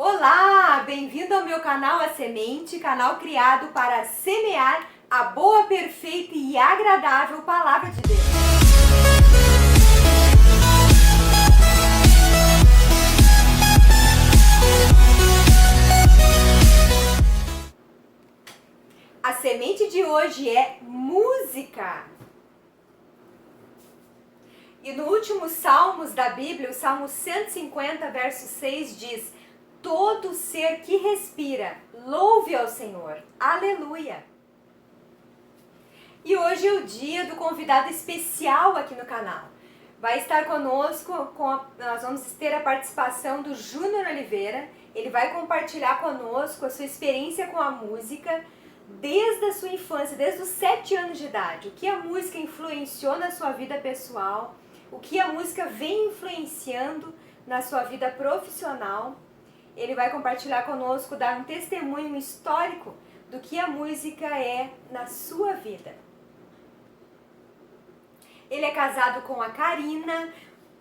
Olá, bem-vindo ao meu canal A Semente, canal criado para semear a boa, perfeita e agradável Palavra de Deus. A semente de hoje é música. E no último Salmos da Bíblia, o Salmo 150, verso 6 diz: todo ser que respira, louve ao Senhor. Aleluia! E hoje é o dia do convidado especial aqui no canal. Vai estar conosco, nós vamos ter a participação do Júnior Oliveira. Ele vai compartilhar conosco a sua experiência com a música desde a sua infância, desde os 7 anos de idade. O que a música influenciou na sua vida pessoal, o que a música vem influenciando na sua vida profissional. Ele vai compartilhar conosco, dar um testemunho histórico do que a música é na sua vida. Ele é casado com a Karina,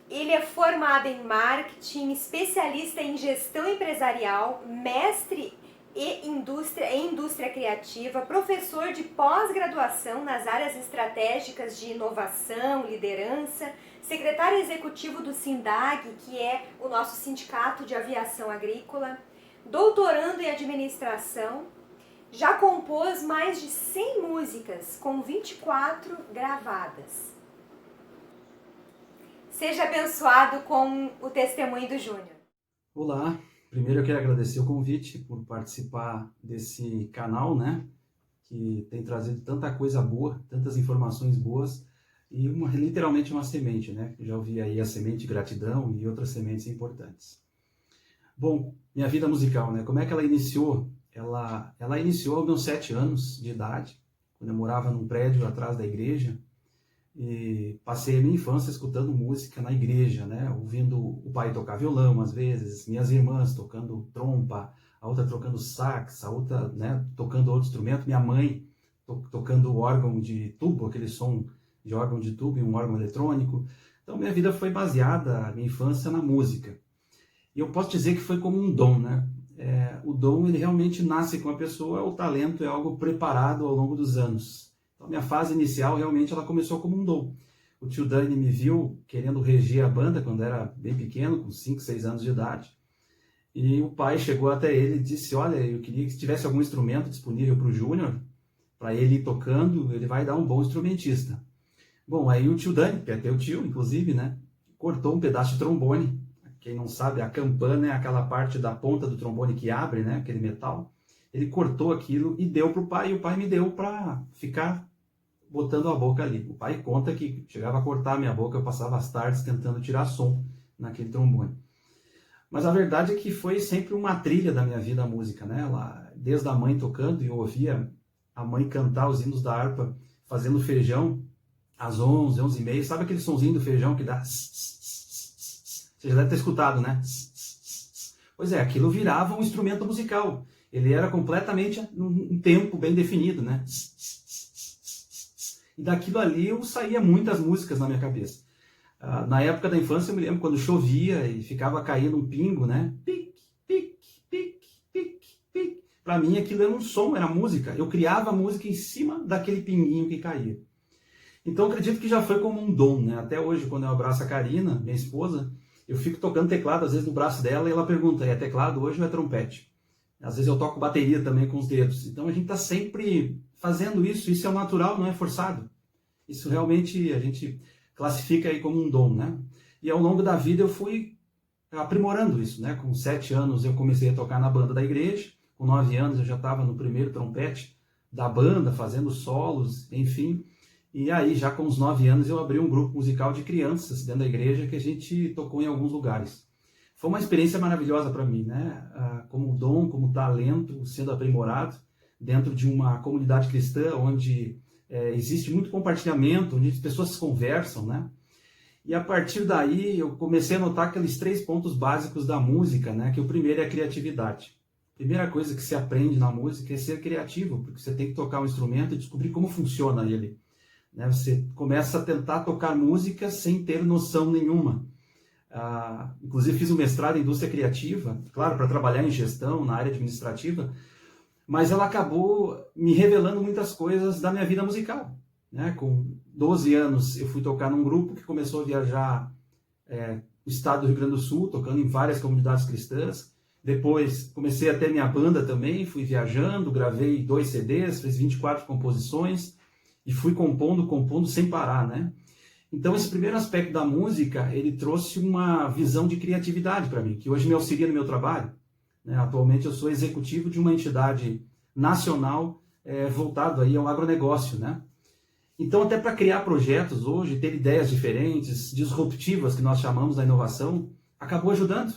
ele é formado em marketing, especialista em gestão empresarial, mestre em indústria criativa, professor de pós-graduação nas áreas estratégicas de inovação, liderança, secretário executivo do SINDAG, que é o nosso sindicato de aviação agrícola, doutorando em administração, já compôs mais de 100 músicas, com 24 gravadas. Seja abençoado com o testemunho do Júnior. Olá, primeiro eu quero agradecer o convite por participar desse canal, né, que tem trazido tanta coisa boa, tantas informações boas e literalmente uma semente, né, já ouvi aí a semente de gratidão e outras sementes importantes. Bom, minha vida musical, né, como é que ela iniciou? Ela iniciou aos meus 7 anos de idade, quando eu morava num prédio atrás da igreja, e passei a minha infância escutando música na igreja, né? Ouvindo o pai tocar violão às vezes, minhas irmãs tocando trompa, a outra tocando sax, a outra, né, tocando outro instrumento, minha mãe tocando órgão de tubo, aquele som de órgão de tubo e um órgão eletrônico. Então minha vida foi baseada, a minha infância, na música. E eu posso dizer que foi como um dom, né? O dom, ele realmente nasce com a pessoa, o talento é algo preparado ao longo dos anos. Então, minha fase inicial, realmente, ela começou como um dom. O tio Dani me viu querendo reger a banda quando era bem pequeno, com 5, 6 anos de idade. E o pai chegou até ele e disse, olha, eu queria que tivesse algum instrumento disponível para o Júnior, para ele ir tocando, ele vai dar um bom instrumentista. Bom, aí o tio Dani, que é teu tio, inclusive, né, cortou um pedaço de trombone. Quem não sabe, a campana é aquela parte da ponta do trombone que abre, né, aquele metal. Ele cortou aquilo e deu para o pai, e o pai me deu para ficar botando a boca ali. O pai conta que chegava a cortar a minha boca, eu passava as tardes tentando tirar som naquele trombone. Mas a verdade é que foi sempre uma trilha da minha vida a música, né? Desde a mãe tocando, e eu ouvia a mãe cantar os hinos da harpa, fazendo feijão, às 11, 11h30. Sabe aquele sonzinho do feijão que dá... Você já deve ter escutado, né? Pois é, aquilo virava um instrumento musical. Ele era completamente um tempo bem definido, né? E daquilo ali eu saía muitas músicas na minha cabeça. Na época da infância eu me lembro quando chovia e ficava caindo um pingo, né? Pique, pique, pique, pique, pique. Para mim aquilo era um som, era música. Eu criava música em cima daquele pinguinho que caía. Então eu acredito que já foi como um dom, né? Até hoje, quando eu abraço a Karina, minha esposa, eu fico tocando teclado às vezes no braço dela e ela pergunta, é teclado hoje ou é trompete? Às vezes eu toco bateria também com os dedos. Então a gente está sempre fazendo isso é o natural, não é forçado. Isso realmente a gente classifica aí como um dom, né? E ao longo da vida eu fui aprimorando isso, né? Com 7 anos eu comecei a tocar na banda da igreja, com 9 anos eu já estava no primeiro trompete da banda, fazendo solos, enfim. E aí já com os 9 anos eu abri um grupo musical de crianças dentro da igreja que a gente tocou em alguns lugares. Foi uma experiência maravilhosa para mim, né? Como dom, como talento sendo aprimorado dentro de uma comunidade cristã onde existe muito compartilhamento, onde as pessoas conversam, né? E a partir daí eu comecei a notar aqueles 3 pontos básicos da música, né? Que o primeiro é a criatividade. A primeira coisa que se aprende na música é ser criativo, porque você tem que tocar um instrumento e descobrir como funciona ele, né? Você começa a tentar tocar música sem ter noção nenhuma. Inclusive fiz um mestrado em indústria criativa, claro, para trabalhar em gestão, na área administrativa, mas ela acabou me revelando muitas coisas da minha vida musical, né? Com 12 anos eu fui tocar num grupo que começou a viajar no estado do Rio Grande do Sul, tocando em várias comunidades cristãs. Depois comecei a ter minha banda também, fui viajando, gravei 2 CDs, fiz 24 composições e fui compondo sem parar, né? Então esse primeiro aspecto da música, ele trouxe uma visão de criatividade para mim, que hoje me auxilia no meu trabalho, né? Atualmente eu sou executivo de uma entidade nacional voltado aí ao agronegócio, né? Então até para criar projetos hoje, ter ideias diferentes, disruptivas, que nós chamamos da inovação, acabou ajudando.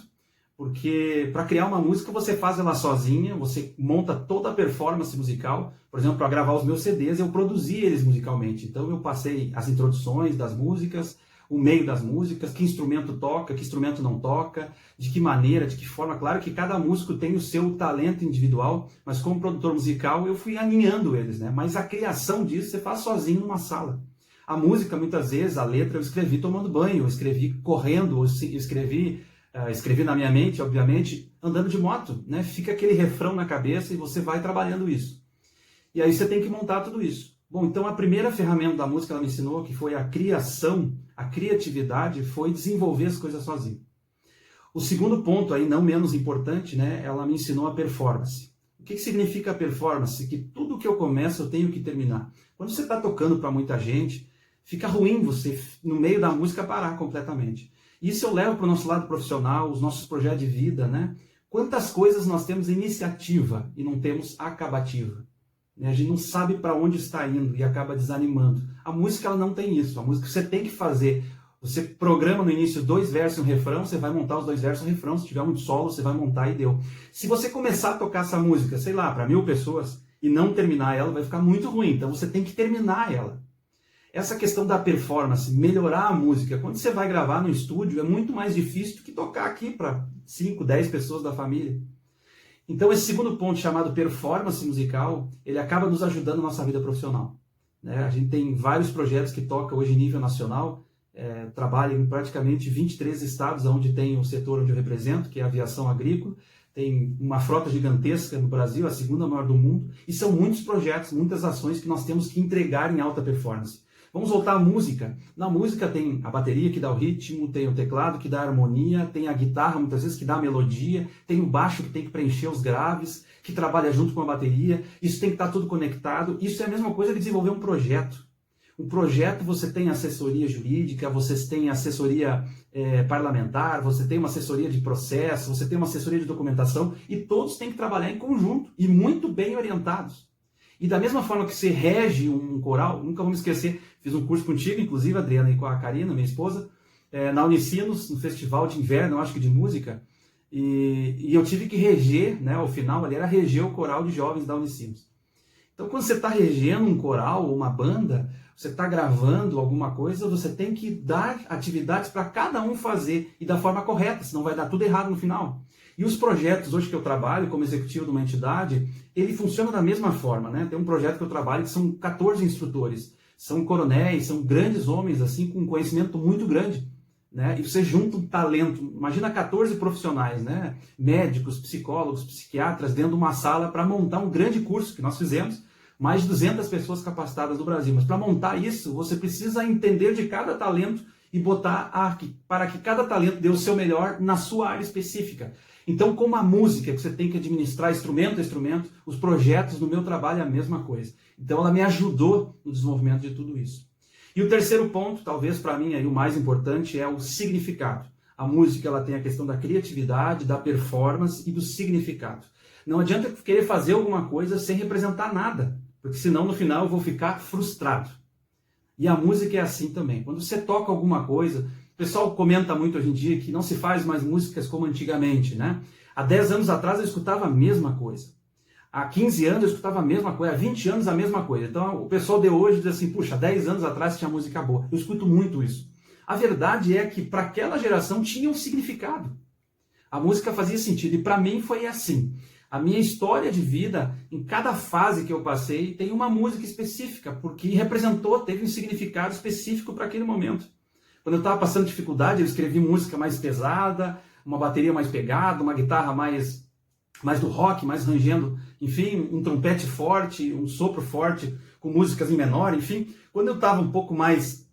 Porque para criar uma música você faz ela sozinha, você monta toda a performance musical. Por exemplo, para gravar os meus CDs, eu produzi eles musicalmente. Então eu passei as introduções das músicas, o meio das músicas, que instrumento toca, que instrumento não toca, de que maneira, de que forma. Claro que cada músico tem o seu talento individual, mas como produtor musical eu fui alinhando eles, né? Mas a criação disso você faz sozinho numa sala. A música, muitas vezes, a letra eu escrevi tomando banho, eu escrevi correndo, eu escrevi na minha mente, obviamente, andando de moto, né? Fica aquele refrão na cabeça e você vai trabalhando isso. E aí você tem que montar tudo isso. Bom, então a primeira ferramenta da música ela me ensinou, que foi a criação, a criatividade, foi desenvolver as coisas sozinho. O segundo ponto, aí não menos importante, né? Ela me ensinou a performance. O que significa a performance? Que tudo que eu começo eu tenho que terminar. Quando você está tocando para muita gente, fica ruim você, no meio da música, parar completamente. Isso eu levo para o nosso lado profissional, os nossos projetos de vida, né? Quantas coisas nós temos iniciativa e não temos acabativa. A gente não sabe para onde está indo e acaba desanimando. A música ela não tem isso. A música você tem que fazer. Você programa no início 2 versos e um refrão, você vai montar os 2 versos e um refrão. Se tiver muito solo, você vai montar e deu. Se você começar a tocar essa música, sei lá, para 1000 pessoas e não terminar ela, vai ficar muito ruim. Então você tem que terminar ela. Essa questão da performance, melhorar a música, quando você vai gravar no estúdio, é muito mais difícil do que tocar aqui para 5, 10 pessoas da família. Então esse segundo ponto, chamado performance musical, ele acaba nos ajudando na nossa vida profissional, né? A gente tem vários projetos que tocam hoje em nível nacional, trabalho em praticamente 23 estados onde tem o setor onde eu represento, que é a aviação agrícola. Tem uma frota gigantesca no Brasil, a segunda maior do mundo, e são muitos projetos, muitas ações que nós temos que entregar em alta performance. Vamos voltar à música. Na música tem a bateria que dá o ritmo, tem o teclado que dá a harmonia, tem a guitarra muitas vezes que dá a melodia, tem o baixo que tem que preencher os graves, que trabalha junto com a bateria. Isso tem que estar tudo conectado. Isso é a mesma coisa que desenvolver um projeto. Um projeto você tem assessoria jurídica, você tem assessoria parlamentar, você tem uma assessoria de processo, você tem uma assessoria de documentação e todos têm que trabalhar em conjunto e muito bem orientados. E da mesma forma que você rege um coral, nunca vou me esquecer, fiz um curso contigo, inclusive, Adriana, e com a Karina, minha esposa, na Unicinos, no festival de inverno, eu acho que de música, e eu tive que reger, né, ao final, ali era reger o coral de jovens da Unicinos. Então, quando você está regendo um coral ou uma banda, você está gravando alguma coisa, você tem que dar atividades para cada um fazer, e da forma correta, senão vai dar tudo errado no final. E os projetos hoje que eu trabalho como executivo de uma entidade, ele funciona da mesma forma, né? Tem um projeto que eu trabalho que são 14 instrutores, são coronéis, são grandes homens assim com um conhecimento muito grande, né? E você junta um talento, imagina 14 profissionais, né? Médicos, psicólogos, psiquiatras dentro de uma sala para montar um grande curso que nós fizemos, mais de 200 pessoas capacitadas no Brasil. Mas para montar isso, você precisa entender de cada talento e botar para que cada talento dê o seu melhor na sua área específica. Então, como a música, que você tem que administrar instrumento a instrumento, os projetos no meu trabalho é a mesma coisa. Então, ela me ajudou no desenvolvimento de tudo isso. E o terceiro ponto, talvez para mim aí o mais importante, é o significado. A música ela tem a questão da criatividade, da performance e do significado. Não adianta querer fazer alguma coisa sem representar nada, porque senão no final eu vou ficar frustrado. E a música é assim também. Quando você toca alguma coisa, o pessoal comenta muito hoje em dia que não se faz mais músicas como antigamente, né? Há 10 anos atrás eu escutava a mesma coisa. Há 15 anos eu escutava a mesma coisa. Há 20 anos a mesma coisa. Então o pessoal de hoje diz assim, puxa, 10 anos atrás tinha música boa. Eu escuto muito isso. A verdade é que para aquela geração tinha um significado. A música fazia sentido. E para mim foi assim. A minha história de vida, em cada fase que eu passei, tem uma música específica, porque representou, teve um significado específico para aquele momento. Quando eu estava passando dificuldade, eu escrevi música mais pesada, uma bateria mais pegada, uma guitarra mais do rock, mais rangendo, enfim, um trompete forte, um sopro forte, com músicas em menor, enfim. Quando eu estava um pouco mais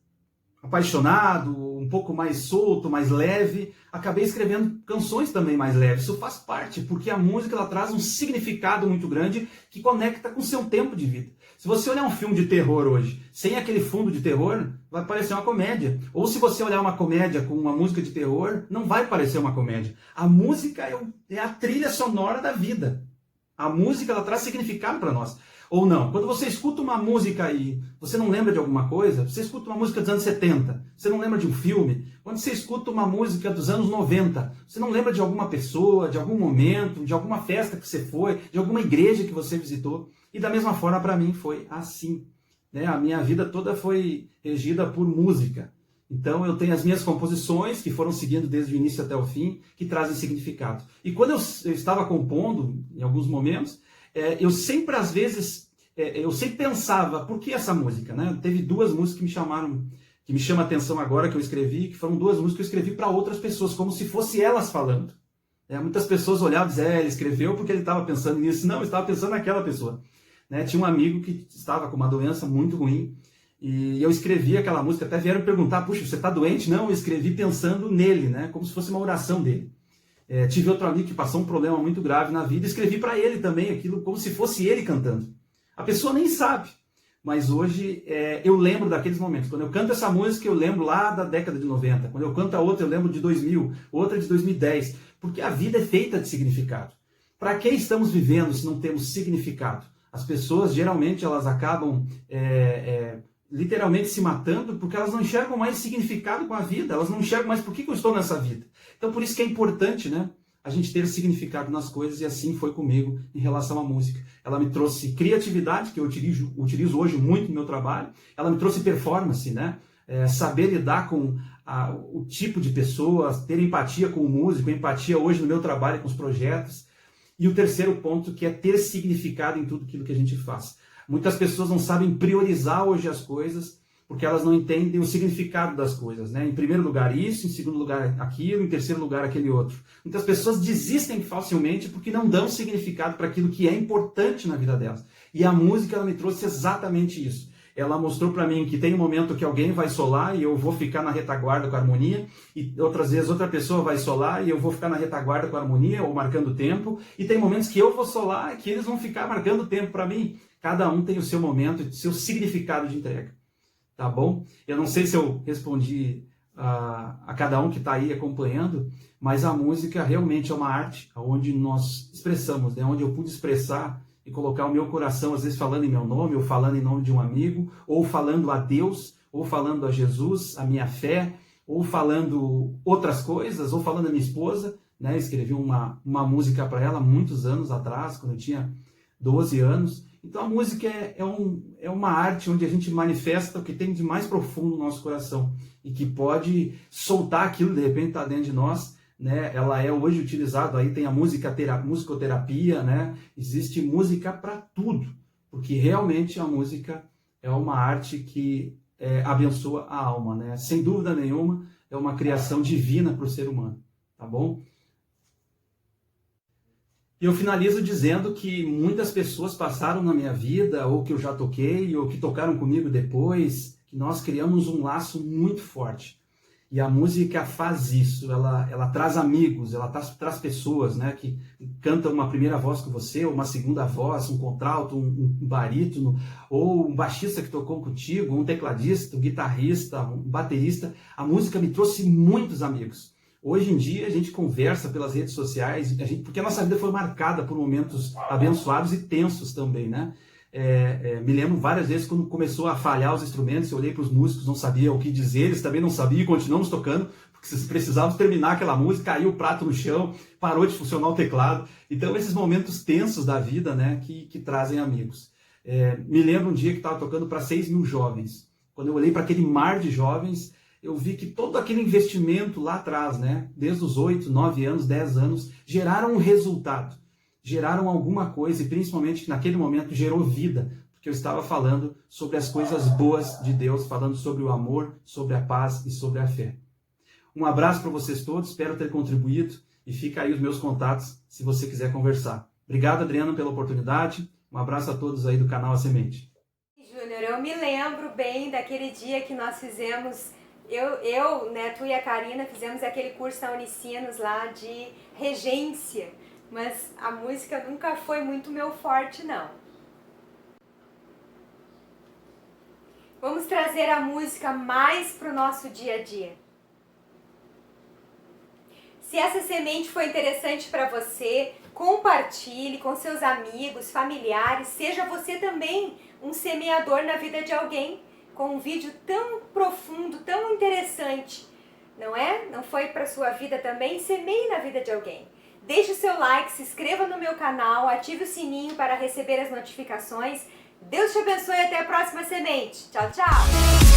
apaixonado, um pouco mais solto, mais leve, acabei escrevendo canções também mais leves. Isso faz parte, porque a música ela traz um significado muito grande que conecta com o seu tempo de vida. Se você olhar um filme de terror hoje, sem aquele fundo de terror, vai parecer uma comédia. Ou se você olhar uma comédia com uma música de terror, não vai parecer uma comédia. A música é a trilha sonora da vida. A música ela traz significado para nós. Ou não, quando você escuta uma música e você não lembra de alguma coisa, você escuta uma música dos anos 70, você não lembra de um filme. Quando você escuta uma música dos anos 90, você não lembra de alguma pessoa, de algum momento, de alguma festa que você foi, de alguma igreja que você visitou. E da mesma forma para mim foi assim. Né? A minha vida toda foi regida por música. Então eu tenho as minhas composições, que foram seguindo desde o início até o fim, que trazem significado. E quando eu estava compondo, em alguns momentos, eu sempre, às vezes, eu sempre pensava, por que essa música? Né? Teve duas músicas que me chamaram, que me chamam a atenção agora, que eu escrevi, que foram duas músicas que eu escrevi para outras pessoas, como se fossem elas falando. Muitas pessoas olhavam e diziam, ele escreveu porque ele estava pensando nisso. Não, eu estava pensando naquela pessoa. Né? Tinha um amigo que estava com uma doença muito ruim, e eu escrevi aquela música, até vieram perguntar, puxa, você está doente? Não, eu escrevi pensando nele, né? Como se fosse uma oração dele. Tive outro amigo que passou um problema muito grave na vida, escrevi para ele também aquilo como se fosse ele cantando. A pessoa nem sabe, mas hoje eu lembro daqueles momentos. Quando eu canto essa música, eu lembro lá da década de 90. Quando eu canto a outra, eu lembro de 2000, outra de 2010. Porque a vida é feita de significado. Para que estamos vivendo se não temos significado? As pessoas, geralmente, elas acabam literalmente se matando porque elas não enxergam mais significado com a vida, elas não enxergam mais por que eu estou nessa vida. Então por isso que é importante, né, a gente ter significado nas coisas, e assim foi comigo em relação à música. Ela me trouxe criatividade, que eu utilizo hoje muito no meu trabalho, ela me trouxe performance, né, saber lidar com o tipo de pessoa, ter empatia com o músico, empatia hoje no meu trabalho com os projetos. E o terceiro ponto, que é ter significado em tudo aquilo que a gente faz. Muitas pessoas não sabem priorizar hoje as coisas, porque elas não entendem o significado das coisas, né? Em primeiro lugar isso, em segundo lugar aquilo, em terceiro lugar aquele outro. Muitas pessoas desistem facilmente porque não dão significado para aquilo que é importante na vida delas. E a música ela me trouxe exatamente isso. Ela mostrou para mim que tem um momento que alguém vai solar e eu vou ficar na retaguarda com a harmonia, e outras vezes outra pessoa vai solar e eu vou ficar na retaguarda com a harmonia ou marcando tempo, e tem momentos que eu vou solar e que eles vão ficar marcando tempo para mim. Cada um tem o seu momento, o seu significado de entrega. Tá bom? Eu não sei se eu respondi a cada um que está aí acompanhando, mas a música realmente é uma arte onde nós expressamos, né? Onde eu pude expressar e colocar o meu coração, às vezes falando em meu nome, ou falando em nome de um amigo, ou falando a Deus, ou falando a Jesus, a minha fé, ou falando outras coisas, ou falando a minha esposa, né? Escrevi uma música para ela muitos anos atrás, quando eu tinha 12 anos. Então a música é uma arte onde a gente manifesta o que tem de mais profundo no nosso coração e que pode soltar aquilo, de repente está dentro de nós, né? Ela é hoje utilizada, aí tem a musicoterapia, né? Existe música para tudo, porque realmente a música é uma arte que abençoa a alma, né? Sem dúvida nenhuma, é uma criação divina para o ser humano, tá bom? E eu finalizo dizendo que muitas pessoas passaram na minha vida, ou que eu já toquei, ou que tocaram comigo depois, que nós criamos um laço muito forte. E a música faz isso, ela traz amigos, ela traz pessoas, né, que cantam uma primeira voz com você, ou uma segunda voz, um contralto, um barítono, ou um baixista que tocou contigo, um tecladista, um guitarrista, um baterista. A música me trouxe muitos amigos. Hoje em dia a gente conversa pelas redes sociais, porque a nossa vida foi marcada por momentos abençoados e tensos também, né? Me lembro várias vezes quando começou a falhar os instrumentos, eu olhei para os músicos, não sabia o que dizer, eles também não sabiam e continuamos tocando, porque precisávamos terminar aquela música, caiu o prato no chão, parou de funcionar o teclado. Então esses momentos tensos da vida, né, que trazem amigos. Me lembro um dia que estava tocando para 6.000 jovens. Quando eu olhei para aquele mar de jovens, eu vi que todo aquele investimento lá atrás, né, desde os 8, 9 anos, 10 anos, geraram um resultado, geraram alguma coisa, e principalmente naquele momento gerou vida, que eu estava falando sobre as coisas boas de Deus, falando sobre o amor, sobre a paz e sobre a fé. Um abraço para vocês todos, espero ter contribuído e fica aí os meus contatos se você quiser conversar. Obrigado, Adriano, pela oportunidade. Um abraço a todos aí do canal A Semente. Júnior, eu me lembro bem daquele dia que nós fizemos, tu e a Karina fizemos aquele curso na Unicinos lá de regência, mas a música nunca foi muito meu forte, não. Vamos trazer a música mais para o nosso dia a dia. Se essa semente foi interessante para você, compartilhe com seus amigos, familiares, seja você também um semeador na vida de alguém, com um vídeo tão profundo, tão interessante, não é? Não foi para sua vida também? Semeie na vida de alguém. Deixe o seu like, se inscreva no meu canal, ative o sininho para receber as notificações. Deus te abençoe e até a próxima semente. Tchau, tchau!